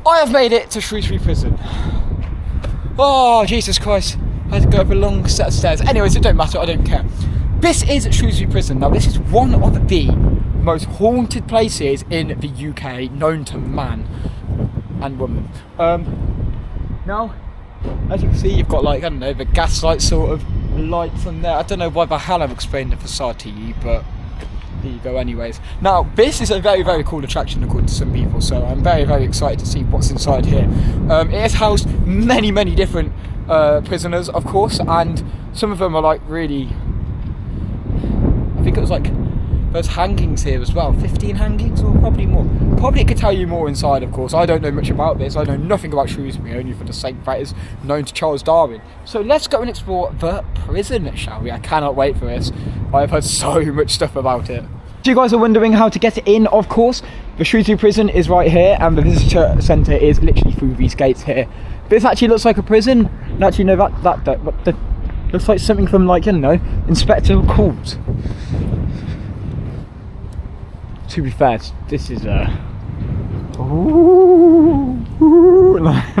I have made it to Shrewsbury Prison. Oh, Jesus Christ. I had to go up a long set of stairs. Anyways, it don't matter, I don't care. This is Shrewsbury Prison. Now, this is one of the most haunted places in the UK, known to man and woman. Now, as you can see, you've got, like, I don't know, the gaslight sort of lights on there. I don't know why the hell I'm explaining the facade to you, but there you go anyways. Now, this is a very, very cool attraction according to some people, so I'm very, very excited to see what's inside here. It has housed many, many different prisoners, of course, and some of them are like really, I think it was like, there's hangings here as well, 15 hangings or probably more. Probably it could tell you more inside, of course. I don't know much about this. I know nothing about Shrewsbury, only for the sake that is known to Charles Darwin. So let's go and explore the prison, shall we? I cannot wait for this. I've heard so much stuff about it. If you guys are wondering how to get in, of course, the Shrewsbury Prison is right here, and the visitor centre is literally through these gates here. This actually looks like a prison. And actually, no, that looks like something from, like, I don't know, Inspector Calls. To be fair, this is I'm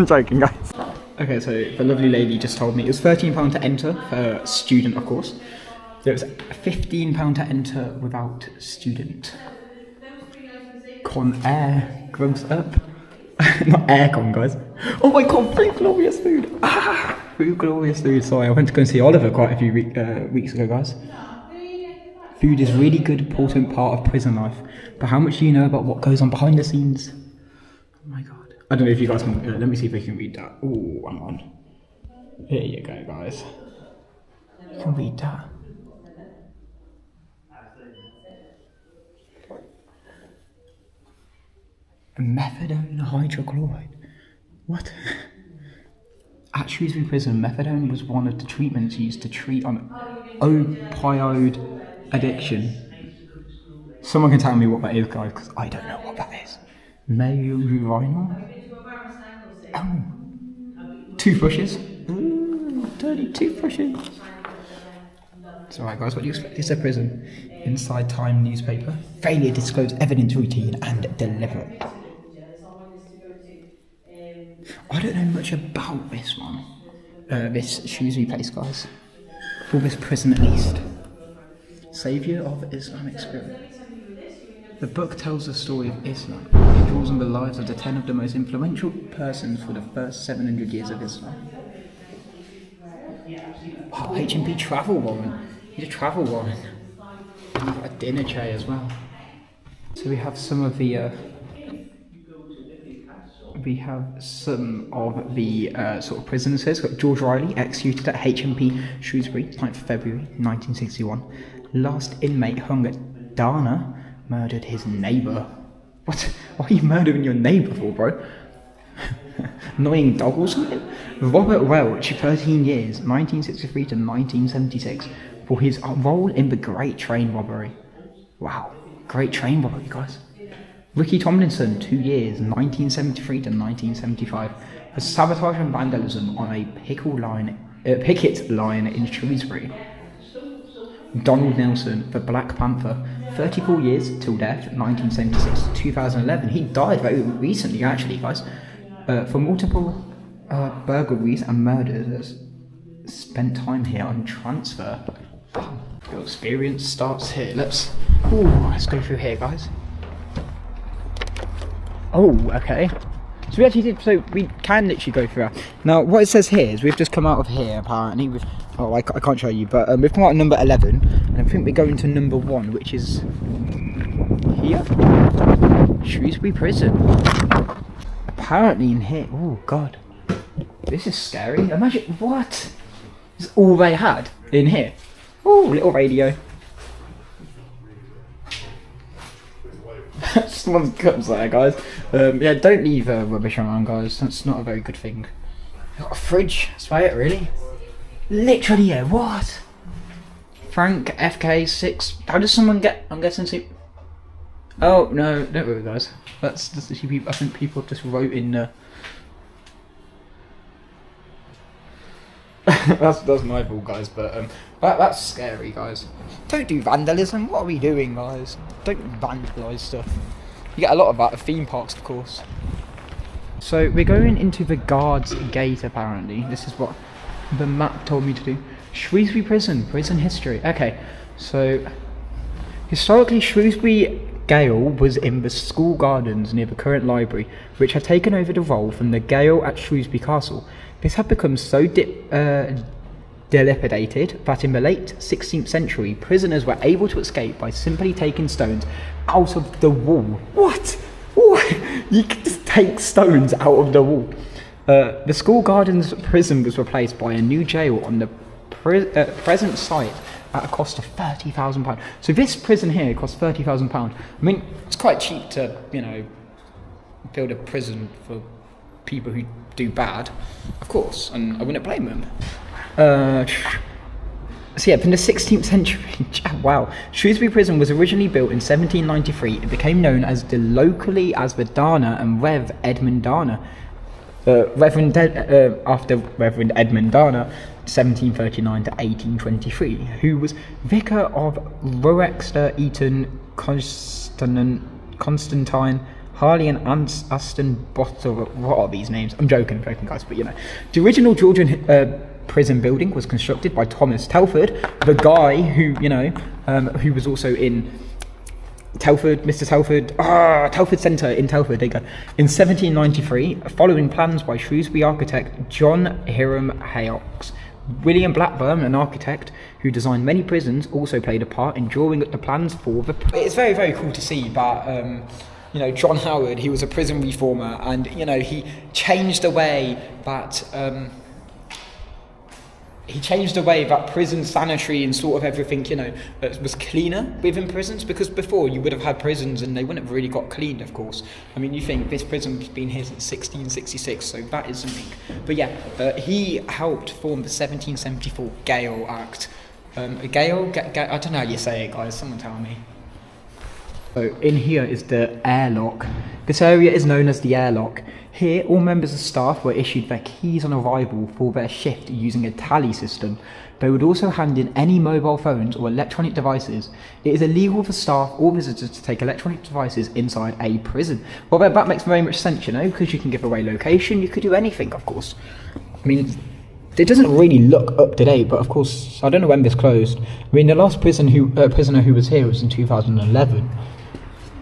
joking, guys. Okay, so the lovely lady just told me it was £13 to enter for a student, of course. So it was £15 to enter without student. Con air grubs up. Not aircon, guys. Oh my god, Food Glorious Food. Food Glorious Food. Sorry, I went to go and see Oliver quite a few weeks ago, guys. Food is really good, important part of prison life. But how much do you know about what goes on behind the scenes? Oh my god. I don't know if you guys can, let me see if I can read that. Oh, hang on. Here you go, guys. You can read that. Methadone hydrochloride. What? At Shrewsbury Prison, methadone was one of the treatments used to treat on opioid addiction. Someone can tell me what that is, guys, because I don't know what that is. Mayorino? Oh. Toothbrushes? Ooh, dirty toothbrushes. It's alright, guys, what do you expect? It's a prison. Inside Time newspaper. Failure to disclose evidence routine and deliberate. I don't know much about this one. This Shrewsbury place, guys. Or this prison, at least. Saviour of Islamic spirit. The book tells the story of Islam. It draws on the lives of the 10 of the most influential persons for the first 700 years of Islam. Wow, HMP travel warrant. Need a travel warrant. A dinner tray as well. So we have some of the sort of prisoners here. So we've got George Riley, executed at HMP Shrewsbury, 9th of February 1961. Last inmate hung at Dana, murdered his neighbour. What? What are you murdering your neighbour for, bro? Annoying dog or something? Robert Welch, 13 years, 1963 to 1976, for his role in the Great Train Robbery. Wow, Great Train Robbery, guys. Ricky Tomlinson, 2 years, 1973 to 1975, for sabotage and vandalism on a picket line in Shrewsbury. Donald Nelson, the Black Panther, 34 years till death, 1976 to 2011. He died very recently, actually, guys, for multiple burglaries and murders. Spent time here on transfer. Your experience starts here. Let's go through here, guys. Oh, okay. So we can literally go through that. Now, what it says here is we've just come out of here, apparently. I can't show you, but we've come out of number 11, and I think we're going to number 1, which is here. Shrewsbury Prison. Apparently in here, oh god. This is scary. Imagine, what? This is all they had in here. Oh, little radio. Someone's cups there, guys. Yeah, don't leave rubbish around, guys. That's not a very good thing. Got a fridge. That's about it, really. Literally, yeah. What? Frank FK6. How does someone get? I'm guessing. Oh no, don't worry, guys. That's just the people. I think people just wrote in. That's my fault, guys. But that's scary, guys. Don't do vandalism. What are we doing, guys? Don't vandalise stuff. You get a lot of that at theme parks, of course. So we're going into the guards gate apparently. This is what the map told me to do. Shrewsbury Prison, prison history. Okay, so historically Shrewsbury Gaol was in the school gardens near the current library, which had taken over the role from the Gaol at Shrewsbury Castle. This had become so dilapidated that in the late 16th century, prisoners were able to escape by simply taking stones out of the wall. What? You could just take stones out of the wall. The school gardens prison was replaced by a new jail on the present site at a cost of £30,000. So this prison here costs £30,000. I mean, it's quite cheap to, build a prison for people who do bad, of course, and I wouldn't blame them. So yeah, from the 16th century, wow. Shrewsbury Prison was originally built in 1793. It became known as locally as the Dana and Rev Edmund Dana. After Reverend Edmund Dana, 1739 to 1823, who was vicar of Roexeter, Eton, Constantine, Harley and Aston Bottle. What are these names? I'm joking guys, but the original Georgian prison building was constructed by Thomas Telford, the guy who who was also in Telford, Mr. Telford, Telford Centre in Telford, there you go. In 1793, following plans by Shrewsbury architect John Hiram Haydox. William Blackburn, an architect who designed many prisons, also played a part in drawing up the plans for the... It's very, very cool to see that, John Howard, he was a prison reformer, and, he changed the way that... He changed the way that prison sanitary and sort of everything, was cleaner within prisons, because before you would have had prisons and they wouldn't have really got cleaned, of course. I mean, you think this prison's been here since 1666, so that is something. But yeah, he helped form the 1774 Gaol Act. I don't know how you say it, guys, someone tell me. So in here is the airlock. This area is known as the airlock. Here, all members of staff were issued their keys on arrival for their shift using a tally system. They would also hand in any mobile phones or electronic devices. It is illegal for staff or visitors to take electronic devices inside a prison. Well, that makes very much sense, because you can give away location, you could do anything, of course. I mean, it doesn't really look up to date, but of course, I don't know when this closed. I mean, the last prisoner who was here was in 2011.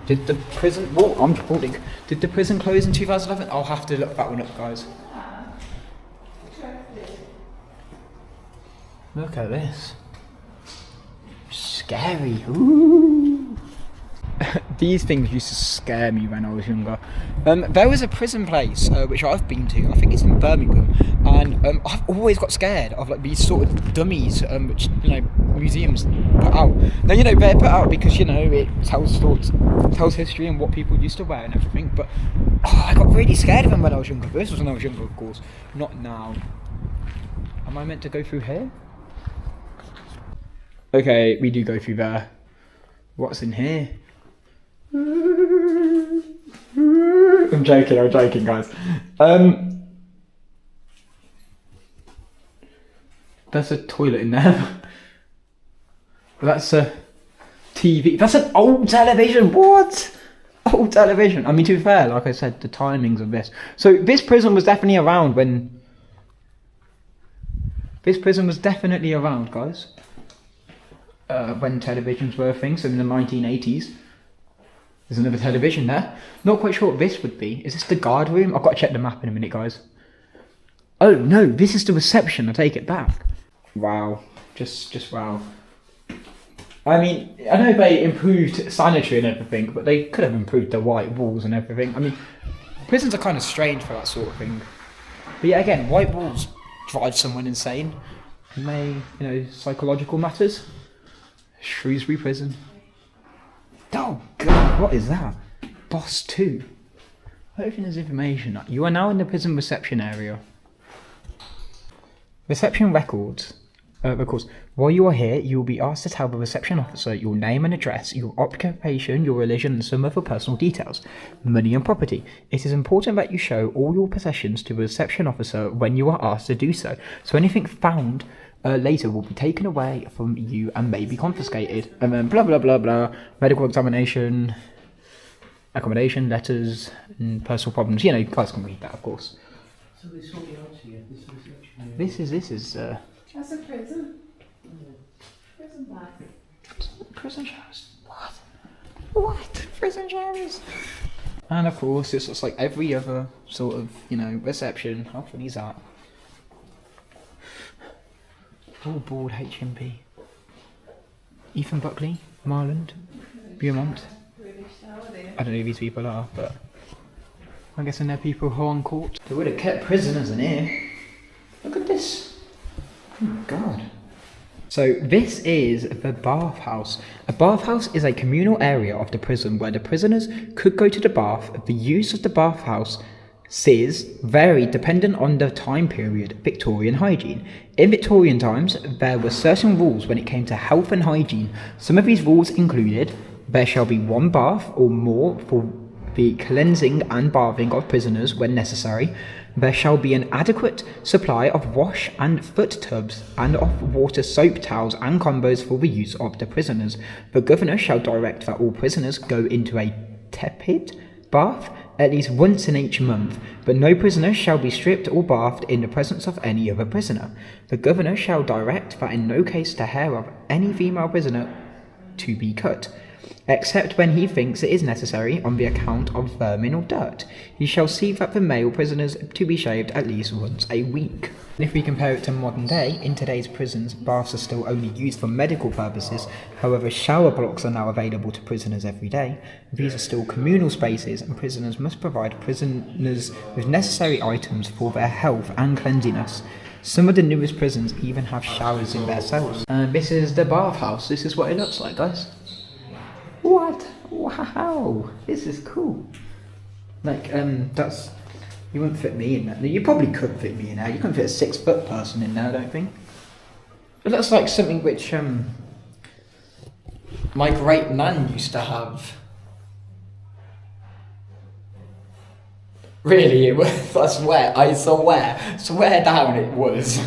Did the prison... Whoa, I'm recording. Did the prison close in 2011? I'll have to look that one up, guys. Look at this. Scary. Ooh. These things used to scare me when I was younger. There was a prison place which I've been to. I think it's in Birmingham, and I've always got scared of these sort of dummies, which museums put out. Now they're put out because it tells history and what people used to wear and everything. But I got really scared of them when I was younger. This was when I was younger, of course, not now. Am I meant to go through here? Okay, we do go through there. What's in here? I'm joking, guys. There's a toilet in there. That's a TV. That's an old television. What? Old television. I mean, to be fair, like I said, the timings of this. So this prison was definitely around when... This prison was definitely around, guys. When televisions were a thing, so in the 1980s. There's another television there. Not quite sure what this would be. Is this the guard room? I've got to check the map in a minute, guys. Oh, no, this is the reception. I take it back. Wow. Just wow. I mean, I know they improved sanitary and everything, but they could have improved the white walls and everything. I mean, prisons are kind of strange for that sort of thing. But yeah, again, white walls drive someone insane. Psychological matters. Shrewsbury Prison. Oh God, what is that? Boss 2. I don't think there's information. You are now in the prison reception area. Reception records. Records. While you are here, you will be asked to tell the reception officer your name and address, your occupation, your religion, and some other personal details. Money and property. It is important that you show all your possessions to the reception officer when you are asked to do so. So anything found later will be taken away from you and may be confiscated. And then blah blah blah blah. Medical examination. accommodation, letters, and personal problems. You know, you guys can read that, of course. So they sorted out here. This is reception. This is That's a prison. Prison bag. prison showers. What? Prison showers. And of course, it's just like every other sort of, you know, reception. How funny is that? All board HMP. Ethan Buckley, Marland, Beaumont. I don't know who these people are, but I'm guessing they're people who are on court. They would have kept prisoners in here. Look at this. Oh my god. So this is the bathhouse. A bathhouse is a communal area of the prison where the prisoners could go to the bath. The use of the bathhouse varied dependent on the time period. Victorian hygiene. In Victorian times, there were certain rules when it came to health and hygiene. Some of these rules included: there shall be one bath or more for the cleansing and bathing of prisoners when necessary. There shall be an adequate supply of wash and foot tubs and of water soap towels and combos for the use of the prisoners. The governor shall direct that all prisoners go into a tepid bath at least once in each month, but no prisoner shall be stripped or bathed in the presence of any other prisoner. The governor shall direct that in no case the hair of any female prisoner to be cut, except when he thinks it is necessary on the account of vermin or dirt. He shall see that the male prisoners to be shaved at least once a week. And if we compare it to modern day, in today's prisons, baths are still only used for medical purposes. However, shower blocks are now available to prisoners every day. These are still communal spaces, and prisoners must provide prisoners with necessary items for their health and cleanliness. Some of the newest prisons even have showers in their cells. And this is the bathhouse. This is what it looks like, guys. What? Wow, this is cool. Like, that's, you wouldn't fit me in there. You probably could fit me in there. You couldn't fit a 6 foot person in there, I don't think. It looks like something which, my great nan used to have. Really, it was, I swear down it was.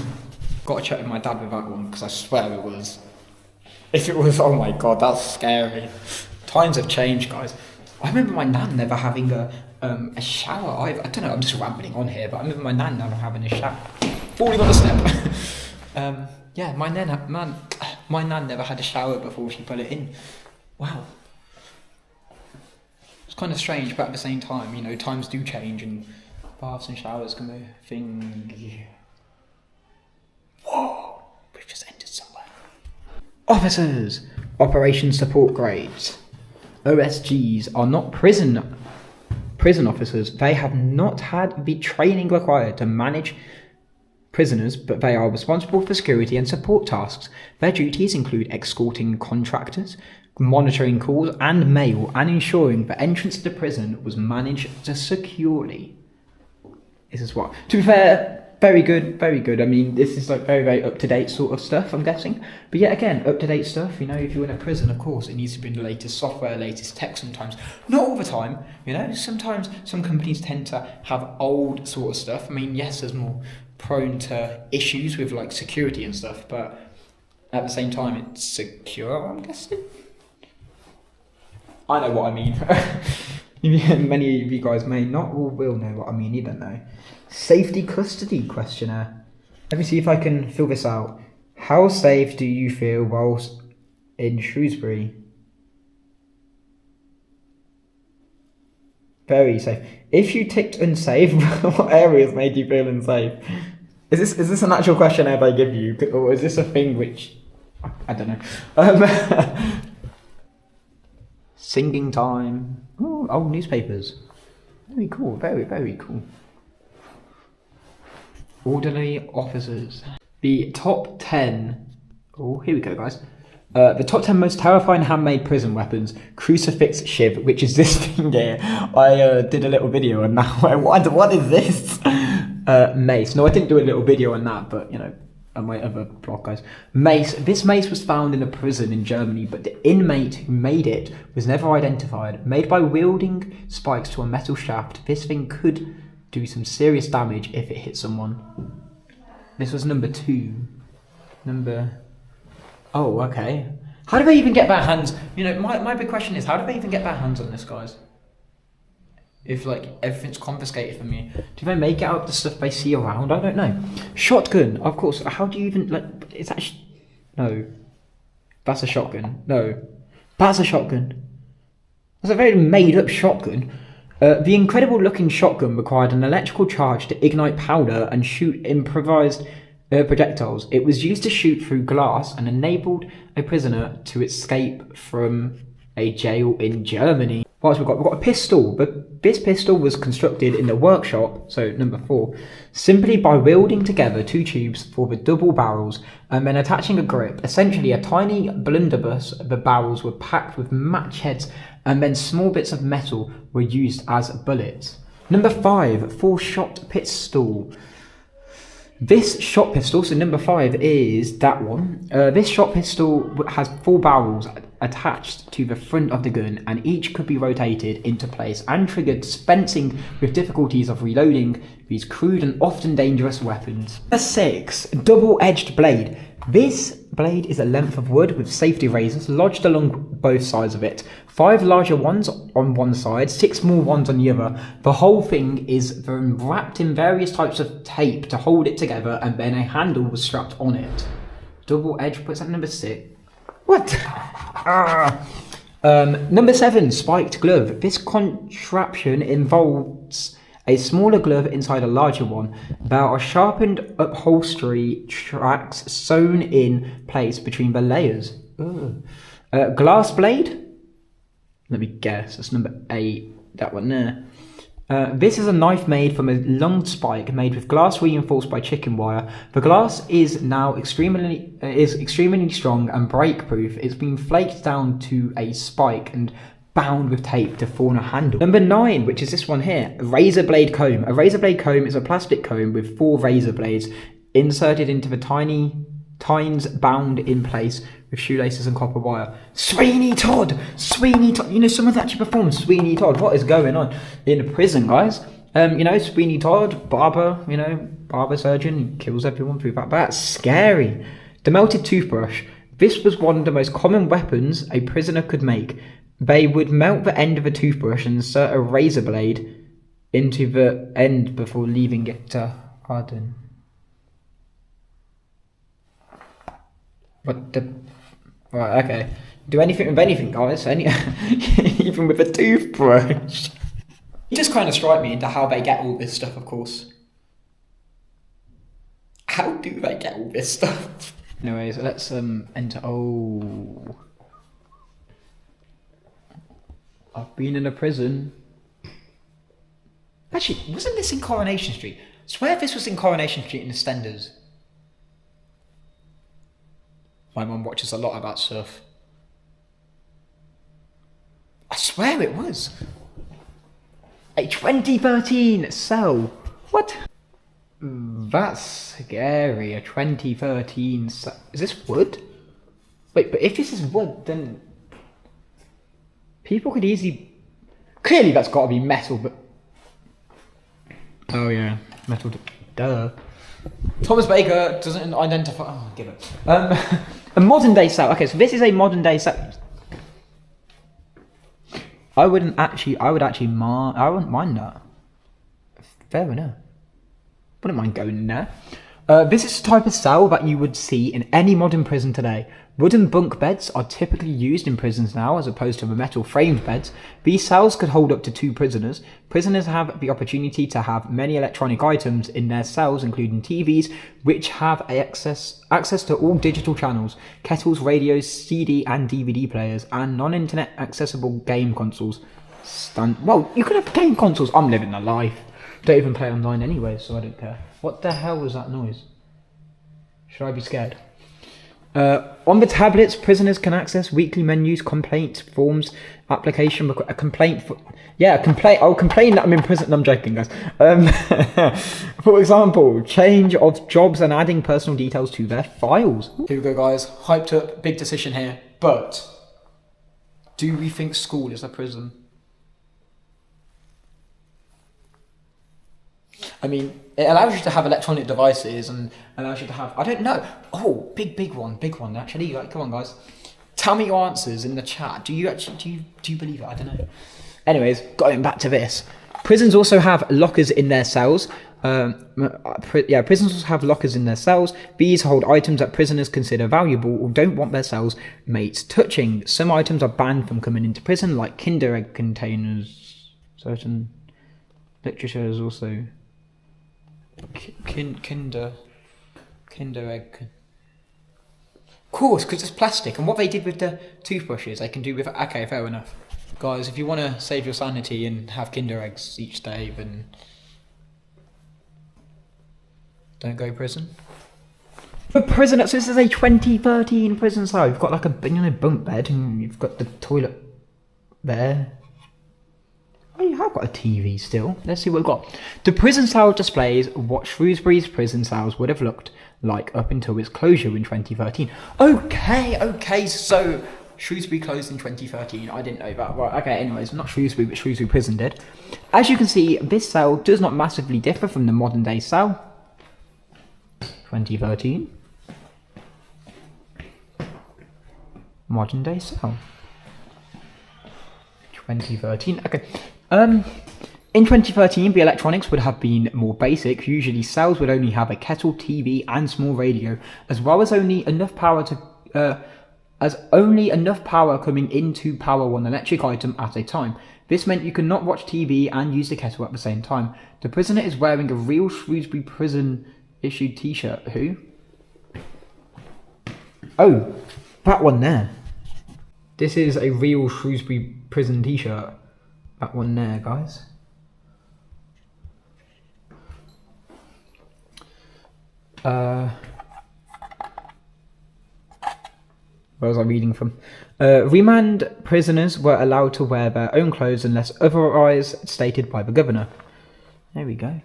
Gotta check with my dad with that one, because I swear it was. If it was, oh my god, that's scary. Times have changed, guys. I remember my nan never having a shower. I don't know, I'm just rambling on here, but I remember my nan never having a shower. Falling on the step. Yeah, my nan never had a shower before she put it in. Wow. It's kind of strange, but at the same time, you know, times do change and baths and showers can be a thing. Whoa, we've just entered somewhere. Officers, Operation Support Grades. OSGs are not prison officers. They have not had the training required to manage prisoners, but they are responsible for security and support tasks. Their duties include escorting contractors, monitoring calls and mail, and ensuring the entrance to the prison was managed securely. This is what, to be fair, very good, very good. I mean, this is like very, very up-to-date sort of stuff, I'm guessing. But yeah, again, up-to-date stuff, you know, if you're in a prison, of course, it needs to be in the latest software, latest tech sometimes. Not all the time, you know, sometimes some companies tend to have old sort of stuff. I mean, yes, there's more prone to issues with like security and stuff, but at the same time, it's secure, I'm guessing. I know what I mean. Many of you guys may not or will know what I mean, you don't know. Safety custody questionnaire. Let me see if I can fill this out. How safe do you feel whilst in Shrewsbury? Very safe. If you ticked unsafe, what areas made you feel unsafe? Is this an actual questionnaire they give you, or is this a thing which I don't know? Singing time. Ooh, old newspapers. Very cool. Very, very cool. Orderly officers. The top 10. Oh, here we go, guys. The top 10 most terrifying handmade prison weapons. Crucifix shiv, which is this thing here. I did a little video on that. What is this? Mace. No, I didn't do a little video on that, but you know, on my other blog, guys. Mace. This mace was found in a prison in Germany, but the inmate who made it was never identified. Made by wielding spikes to a metal shaft, this thing could do some serious damage if it hit someone. This was number 2. Oh, okay. How do they even get their hands? You know, my big question is, how do they even get their hands on this, guys? if like everything's confiscated from me? Do they make it out of the stuff they see around? I don't know. Shotgun, of course. How do you even like? Is that? No, that's a shotgun. No, that's a shotgun. That's a very made-up shotgun. The incredible-looking shotgun required an electrical charge to ignite powder and shoot improvised projectiles. It was used to shoot through glass and enabled a prisoner to escape from a jail in Germany. What else we've got? We've got a pistol, but this pistol was constructed in the workshop, so number 4, simply by welding together 2 tubes for the double barrels and then attaching a grip, essentially a tiny blunderbuss. The barrels were packed with match heads and then small bits of metal were used as bullets. Number 5, 4-shot pistol. This shot pistol, so number 5 is that one. This shot pistol has 4 barrels attached to the front of the gun, and each could be rotated into place and triggered, dispensing with difficulties of reloading these crude and often dangerous weapons. Number 6, double-edged blade. This blade is a length of wood with safety razors lodged along both sides of it. 5 larger ones on one side, 6 small ones on the other. The whole thing is wrapped in various types of tape to hold it together, and then a handle was strapped on it. Double edge, what's that, number 6? What? Number 7, spiked glove. This contraption involves a smaller glove inside a larger one. There are sharpened upholstery tracks sewn in place between the layers. Glass blade? Let me guess, that's number 8, that one there. This is a knife made from a long spike made with glass reinforced by chicken wire. The glass is now extremely strong and break-proof. It's been flaked down to a spike and bound with tape to form a handle. Number 9, which is this one here, a razor blade comb. A razor blade comb is a plastic comb with 4 razor blades inserted into the tines bound in place with shoelaces and copper wire. Sweeney Todd! Sweeney Todd! You know, someone's actually performed Sweeney Todd. What is going on in a prison, guys? You know, Sweeney Todd, barber, you know, barber surgeon, he kills everyone through that. That's scary. The melted toothbrush. This was one of the most common weapons a prisoner could make. They would melt the end of a toothbrush and insert a razor blade into the end before leaving it to harden. What the... Right, okay. Do anything with anything, guys. Even with a toothbrush. You just kind of strike me into how they get all this stuff, of course. How do they get all this stuff? Anyways, let's enter... Oh... I've been in a prison. Actually, wasn't this in Coronation Street? I swear this was in Coronation Street in the Stenders. My mum watches a lot about stuff. I swear it was. A 2013 cell. What? That's scary. A 2013 cell. Is this wood? Wait, but if this is wood, then... people could easily... Clearly that's got to be metal, but... Oh yeah, metal, duh. Thomas Baker doesn't identify... Oh, give it. A modern day cell. Okay, so this is a modern day cell. I wouldn't mind that. Fair enough. Wouldn't mind going in there. This is the type of cell that you would see in any modern prison today. Wooden bunk beds are typically used in prisons now as opposed to the metal framed beds. These cells could hold up to 2 prisoners. Prisoners have the opportunity to have many electronic items in their cells, including TVs, which have access to all digital channels, kettles, radios, CD and DVD players, and non-internet accessible game consoles. Well, you could have game consoles. I'm living the life. Don't even play online anyway, so I don't care. What the hell was that noise? Should I be scared? On the tablets, prisoners can access weekly menus, complaint forms, application, a complaint. I'll complain that I'm in prison. No, I'm joking, guys. For example, change of jobs and adding personal details to their files. Here we go, guys. Hyped up, big decision here. But do we think school is a prison? I mean, it allows you to have electronic devices and allows you to have, I don't know. Oh, big one actually. Like, come on, guys. Tell me your answers in the chat. Do you believe it? I don't know. Anyways, going back to this. Prisons also have lockers in their cells. Prisons also have lockers in their cells. These hold items that prisoners consider valuable or don't want their cell mates touching. Some items are banned from coming into prison, like Kinder Egg containers. Certain literature is also Kinder Egg. Of course, because it's plastic. And what they did with the toothbrushes, they can do with... Okay, fair enough. Guys, if you want to save your sanity and have Kinder Eggs each day, then don't go prison. For prison, so this is a 2013 prison cell. You've got like a bunk bed, and you've got the toilet there. Oh, you have got a TV still. Let's see what we've got. The prison cell displays what Shrewsbury's prison cells would have looked like up until its closure in 2013. Okay, so Shrewsbury closed in 2013. I didn't know that. Right, okay, anyways, not Shrewsbury, but Shrewsbury Prison did. As you can see, this cell does not massively differ from the modern day cell. 2013. Modern day cell. 2013. Okay. In 2013, the electronics would have been more basic. Usually, cells would only have a kettle, TV, and small radio, as well as only enough power coming in to power one electric item at a time. This meant you could not watch TV and use the kettle at the same time. The prisoner is wearing a real Shrewsbury Prison issued t-shirt. Who? Oh, that one there. This is a real Shrewsbury Prison t-shirt. That one there, guys. Where was I reading from? Remand prisoners were allowed to wear their own clothes unless otherwise stated by the governor. There we go.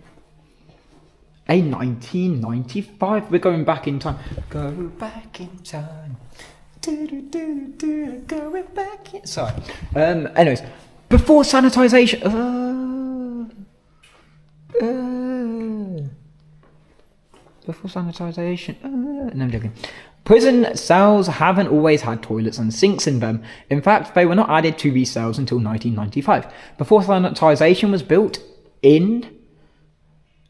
A 1995. We're going back in time. Go back in time. Going back in... Sorry. Anyways. Before sanitisation... Before sanitisation... No, I'm joking. Prison cells haven't always had toilets and sinks in them. In fact, they were not added to these cells until 1995. Before sanitisation was built in...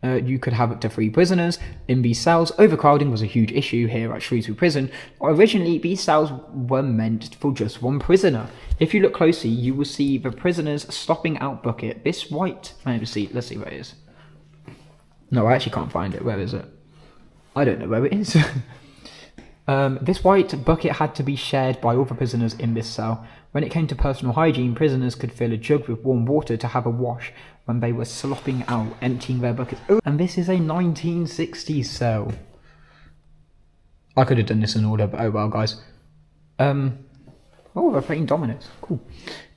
you could have up to 3 prisoners in these cells. Overcrowding was a huge issue here at Shrewsbury Prison. Originally, these cells were meant for just 1 prisoner. If you look closely, you will see the prisoner's slopping out bucket. This white... Let's see where it is. No, I actually can't find it. Where is it? I don't know where it is. This white bucket had to be shared by all the prisoners in this cell. When it came to personal hygiene, prisoners could fill a jug with warm water to have a wash when they were slopping out, emptying their buckets. Oh, and this is a 1960s cell. I could have done this in order, but oh well, guys. Oh, they're playing dominoes. Cool.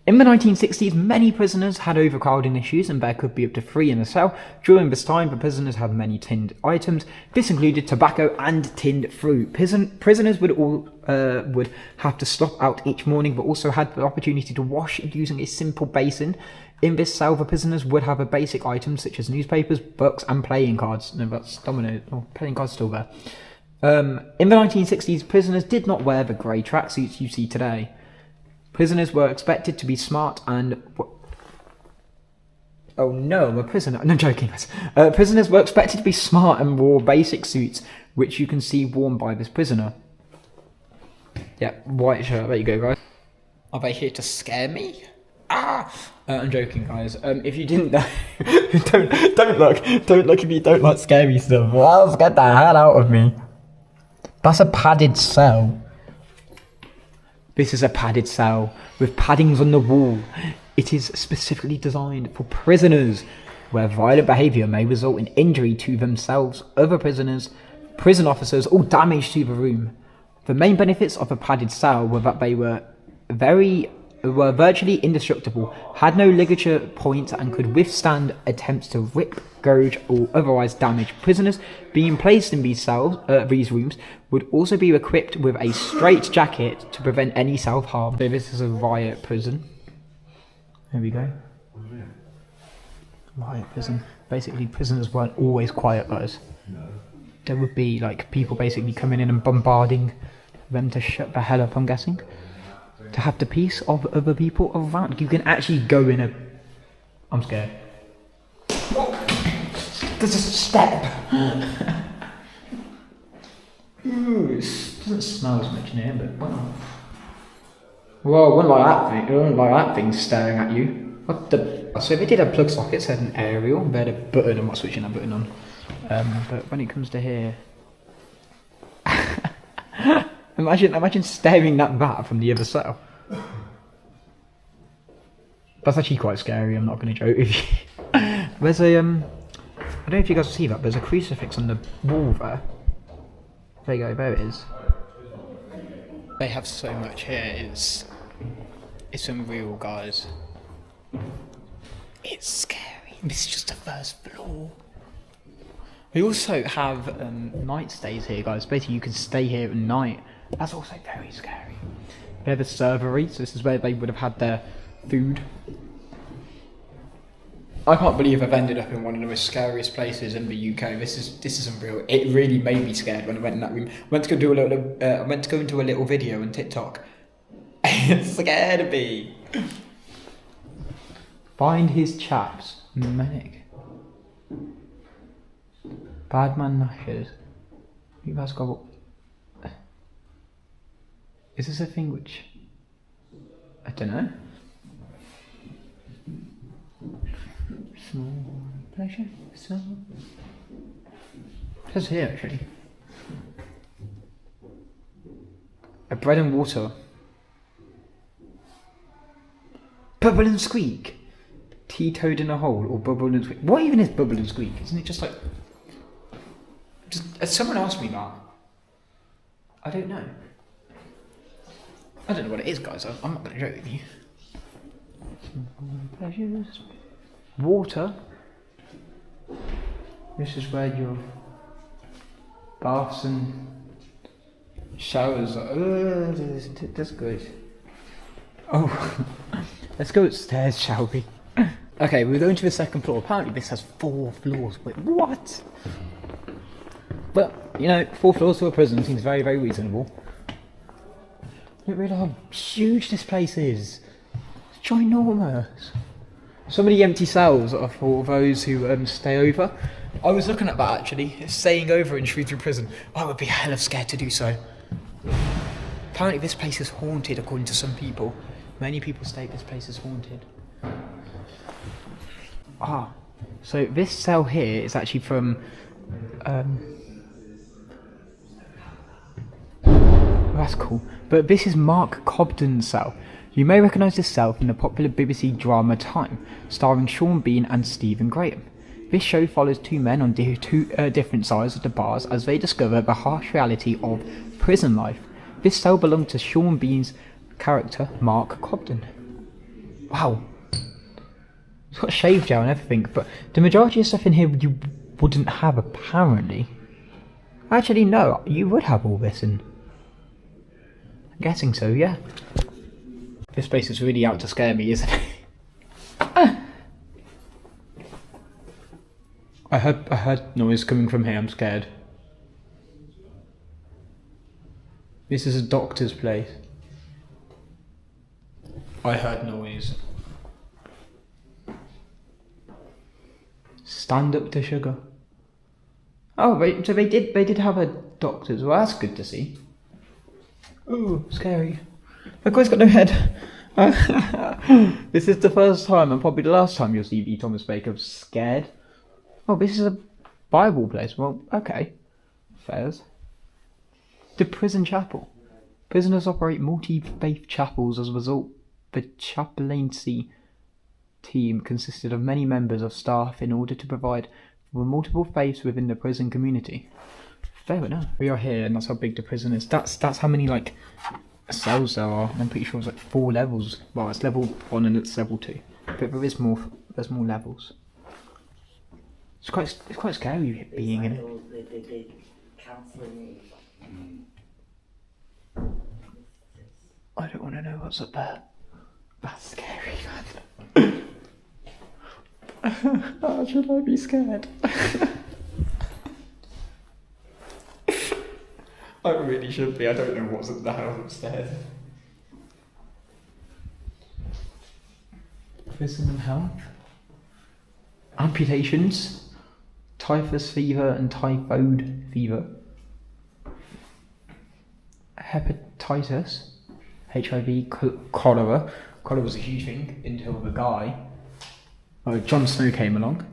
In the 1960s, many prisoners had overcrowding issues, and there could be up to 3 in a cell. During this time, the prisoners had many tinned items. This included tobacco and tinned fruit. Prisoners would have to slop out each morning, but also had the opportunity to wash using a simple basin. In this cell, the prisoners would have a basic items such as newspapers, books, and playing cards. No, that's domino. Oh, playing cards still there. In the 1960s, prisoners did not wear the grey tracksuits you see today. Prisoners were expected to be smart and... Oh no, I'm a prisoner. No, I'm joking. Prisoners were expected to be smart and wore basic suits, which you can see worn by this prisoner. Yeah, white shirt. There you go, guys. Are they here to scare me? I'm joking, guys. If you didn't know... don't look. Don't look if you don't like scary stuff. Well, get the hell out of me. That's a padded cell. This is a padded cell with paddings on the wall. It is specifically designed for prisoners, where violent behaviour may result in injury to themselves, other prisoners, prison officers, or damage to the room. The main benefits of a padded cell were that they were virtually indestructible, had no ligature points, and could withstand attempts to rip, gouge, or otherwise damage. Prisoners being placed in these rooms would also be equipped with a straight jacket to prevent any self-harm. So this is a riot prison. There we go. Riot prison. Basically, prisoners weren't always quiet, guys. There would be like people basically coming in and bombarding them to shut the hell up, I'm guessing. To have the peace of other people around. You can actually go in a... I'm scared. There's a step. Ooh, it doesn't smell as much in here, but wow. Whoa, I wouldn't like that thing. I wouldn't like that thing staring at you. What the? So if it did have plug sockets, it had an aerial, they had a button. I'm not switching that button on. But when it comes to here, imagine staring at that from the other side. That's actually quite scary. I'm not going to joke with you. There's a I don't know if you guys see that. There's a crucifix on the wall there. There you go. There it is. They have so much here. It's unreal, guys. It's scary. This is just the first floor. We also have night stays here, guys. Basically, you can stay here at night. That's also very scary. They have a servery, so this is where they would have had their food. I can't believe I've ended up in one of the most scariest places in the UK. This is unreal. It really made me scared when I went in that room. I went to go into a little video on TikTok. It scared me. Find his chaps. Manic. Badman Lashes. You guys got. Is this a thing which I don't know? Small pleasure. So it says here actually. A bread and water. Bubble and squeak. Tea-toad in a hole or bubble and squeak. What even is bubble and squeak? Isn't it just like... someone asked me that. I don't know. I don't know what it is, guys. I'm not going to joke with you. Pleasures. Water. This is where your baths and showers are. That's good. Oh, let's go upstairs, shall we? Okay, we're going to the second floor. Apparently this has 4 floors. Wait, what? Well, you know, 4 floors to a prison seems very, very reasonable. Look really how huge this place is. It's ginormous. So many empty cells are for those who stay over. I was looking at that actually, staying over in Shrewsbury Prison. I would be hella scared to do so. Apparently this place is haunted according to some people. Many people state this place is haunted. So this cell here is actually from that's cool. But this is Mark Cobden's cell. You may recognise this cell from the popular BBC drama Time, starring Sean Bean and Stephen Graham. This show follows 2 men on two different sides of the bars as they discover the harsh reality of prison life. This cell belonged to Sean Bean's character, Mark Cobden. Wow. It's got shave gel and everything, but the majority of stuff in here you wouldn't have, apparently. Actually, no, you would have all this in. I'm guessing so, yeah. This place is really out to scare me, isn't it? I heard noise coming from here, I'm scared. This is a doctor's place. I heard noise. Stand up to sugar. Oh, wait, so they did have a doctor's. Well, that's good to see. Ooh, scary. That guy's got no head. This is the first time and probably the last time you'll see E. Thomas Baker scared. Oh, this is a Bible place. Well, okay. Fairs. The prison chapel. Prisoners operate multi-faith chapels. As a result, the chaplaincy team consisted of many members of staff in order to provide for multiple faiths within the prison community. Fair enough. We are here, and that's how big the prison is. That's how many like cells there are. I'm pretty sure it's like 4 levels. Well, it's level 1 and it's level 2. But there is more. There's more levels. It's quite scary being in it. I don't want to know what's up there. That's scary, man. Oh, should I be scared? I really should be. I don't know what's up the house upstairs. Prison and health. amputations, typhus fever and typhoid fever, hepatitis, HIV, cholera. Cholera was a huge thing until the guy, Jon Snow came along.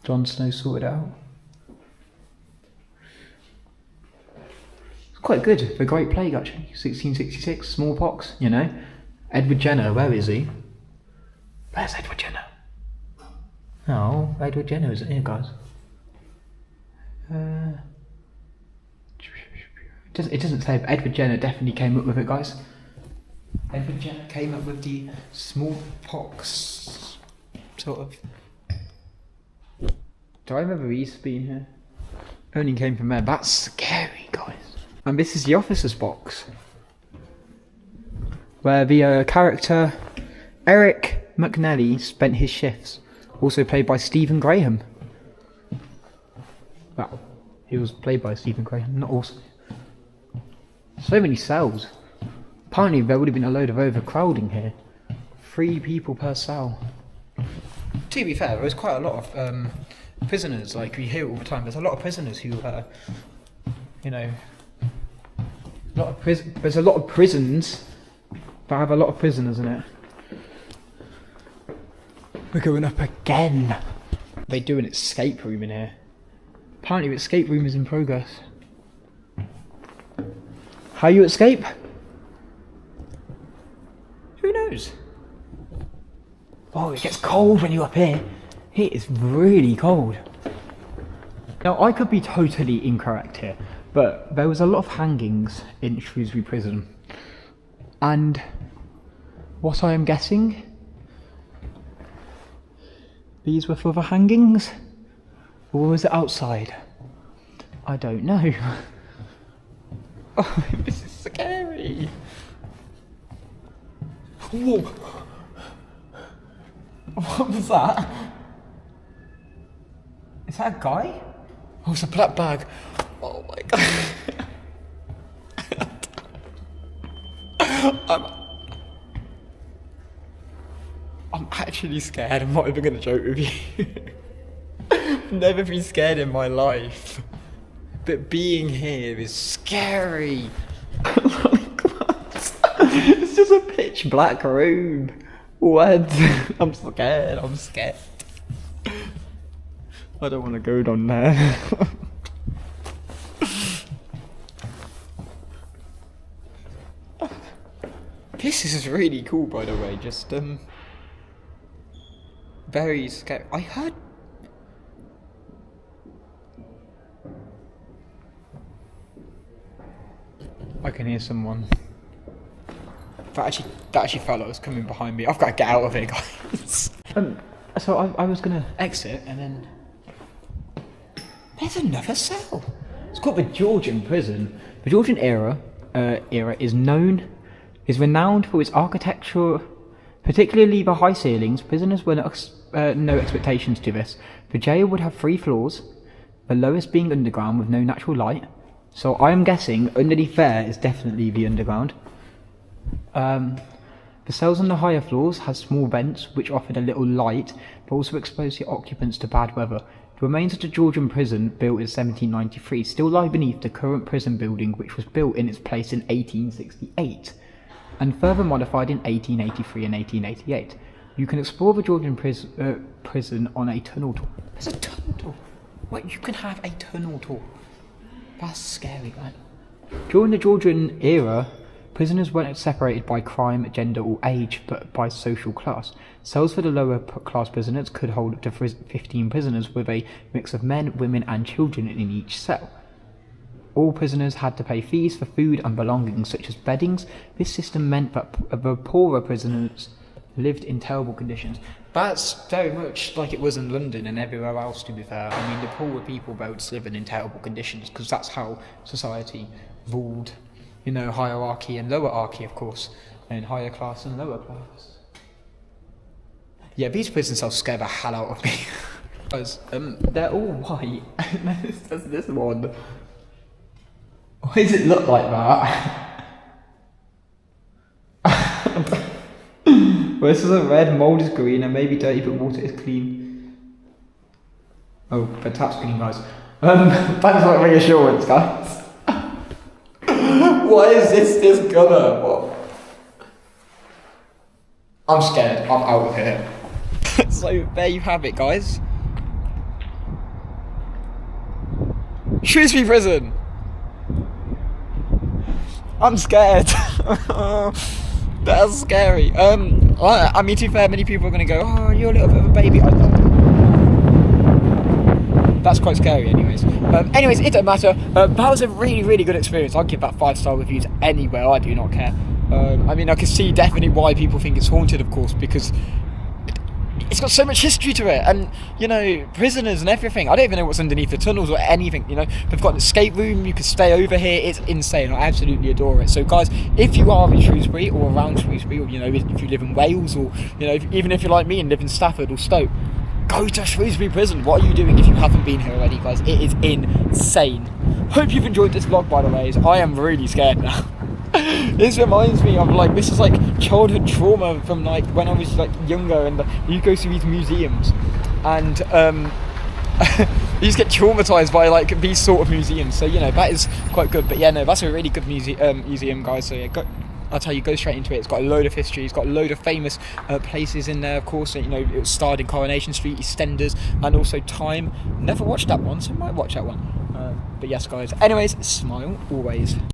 Jon Snow sorted it out. It's quite good. The Great Plague, actually. 1666, smallpox, you know. Edward Jenner, where is he? Where's Edward Jenner? Oh, Edward Jenner isn't here, guys. It doesn't say, but Edward Jenner definitely came up with it, guys. Edward Jenner came up with the smallpox, sort of. Do I remember these being here? Only came from there. That's scary, guys. And this is the officer's box, where the character Eric McNally spent his shifts, also played by Stephen Graham. Well, he was played by Stephen Graham, not also. So many cells. Apparently there would have been a load of overcrowding here. 3 people per cell. To be fair, there was quite a lot of prisoners, like we hear all the time. There's a lot of prisoners who, you know, there's a lot of prisons that have a lot of prisoners in it. We're going up again. They do an escape room in here. Apparently the escape room is in progress. How you escape? Who knows? Oh, it gets cold when you're up here. It is really cold. Now, I could be totally incorrect here, but there was a lot of hangings in Shrewsbury Prison. And what I am guessing, these were for the hangings? Or was it outside? I don't know. Oh, this is scary. Whoa. What was that? Is that a guy? Oh, it's a black bag. Oh my god. I'm actually scared. I'm not even going to joke with you. I've never been scared in my life. But being here is scary. It's just a pitch black room. What? I'm scared. I'm scared. I don't want to go down there. This is really cool, by the way. Just very scary. I heard. I can hear someone. That actually felt like it was coming behind me. I've got to get out of here, guys. So I was gonna exit, and then there's another cell. It's called the Georgian Prison. The Georgian era is renowned for its architecture, particularly the high ceilings. Prisoners were no expectations to this. The jail would have 3 floors, the lowest being underground with no natural light. So I am guessing underneath there is definitely the underground. The cells on the higher floors had small vents which offered a little light, but also exposed the occupants to bad weather. The remains of the Georgian prison, built in 1793, still lie beneath the current prison building, which was built in its place in 1868, and further modified in 1883 and 1888. You can explore the Georgian prison on a tunnel tour. There's a tunnel tour? Wait, you can have a tunnel tour? That's scary, man. During the Georgian era, prisoners weren't separated by crime, gender or age, but by social class. Cells for the lower class prisoners could hold up to 15 prisoners, with a mix of men, women and children in each cell. All prisoners had to pay fees for food and belongings such as beddings. This system meant that the poorer prisoners lived in terrible conditions. That's very much like it was in London and everywhere else, to be fair. I mean, the poorer people were just living in terrible conditions, because that's how society ruled. You know, hierarchy and lowerarchy, of course, and higher class and lower class. Yeah, these prison cells scare the hell out of me. Because they're all white. There's this one. Why does it look like that? Well, this is a red, mould is green, and maybe dirty, but water is clean. Oh, the tap's clean, guys. Thanks for the reassurance, guys. Why is this gonna? What? I'm scared. I'm out of here. So there you have it, guys. Shrewsbury Prison. I'm scared. That's scary. I mean, to be fair, many people are gonna go, "Oh, you're a little bit of a baby." I know. That's quite scary, anyways. Anyways, it don't matter. That was a really, really good experience. I'd give that 5-star reviews anywhere. I do not care. I mean, I can see definitely why people think it's haunted, of course, because it's got so much history to it, and you know, prisoners and everything. I don't even know what's underneath the tunnels or anything. You know, they've got an escape room. You can stay over here. It's insane. I absolutely adore it. So, guys, if you are in Shrewsbury or around Shrewsbury, or you know, if you live in Wales, or you know, even if you're like me and live in Stafford or Stoke, go to Shrewsbury Prison. What are you doing if you haven't been here already, guys? It is insane. Hope you've enjoyed this vlog, by the way. I am really scared now. This reminds me of like, this is like childhood trauma from like when I was like younger, and you go to these museums and you just get traumatized by like these sort of museums. So you know, that is quite good. But yeah, no, that's a really good museum, guys. So yeah, I'll tell you, go straight into it. It's got a load of history. It's got a load of famous places in there, of course. So, you know, it was starred in Coronation Street, EastEnders, and also Time. Never watched that one, so I might watch that one. But yes, guys. Anyways, smile always.